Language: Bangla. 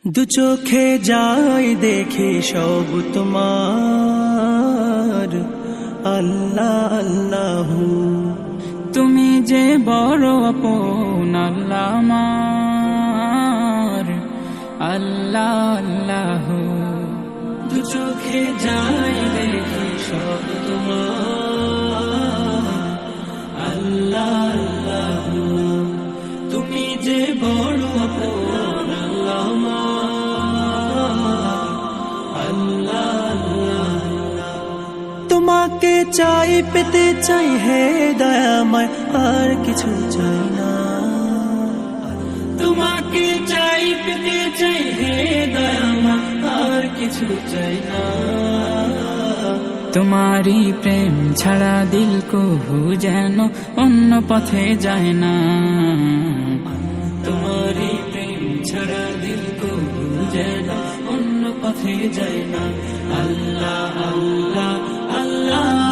দু চোখে যাই দেখি সব তোমার, আল্লাহ আল্লাহ। তুমি যে বড় আপন আল্লাহ আমার, আল্লাহ আল্লাহ। দু চোখে যাই দেখি সব তোমার, আল্লাহ আল্লাহ। তুমি যে বড় আপন আল্লাহ আমার, আল্লাহ আল্লাহ। তোমাকে চাই পেতে চাই হে দয়াময়, আর কিছু চাই না। তোমাকে চাই পেতে চাই হে দয়াময়, আর কিছু চাই না। তোমারি প্রেম ছাড়া দিল কহু যেন অন্য পথে যায় না। তোমারি প্রেম ছাড়া দিল কহু যেন অন্য পথে যায় না। আল্লাহ আল্লাহ আল্লাহ।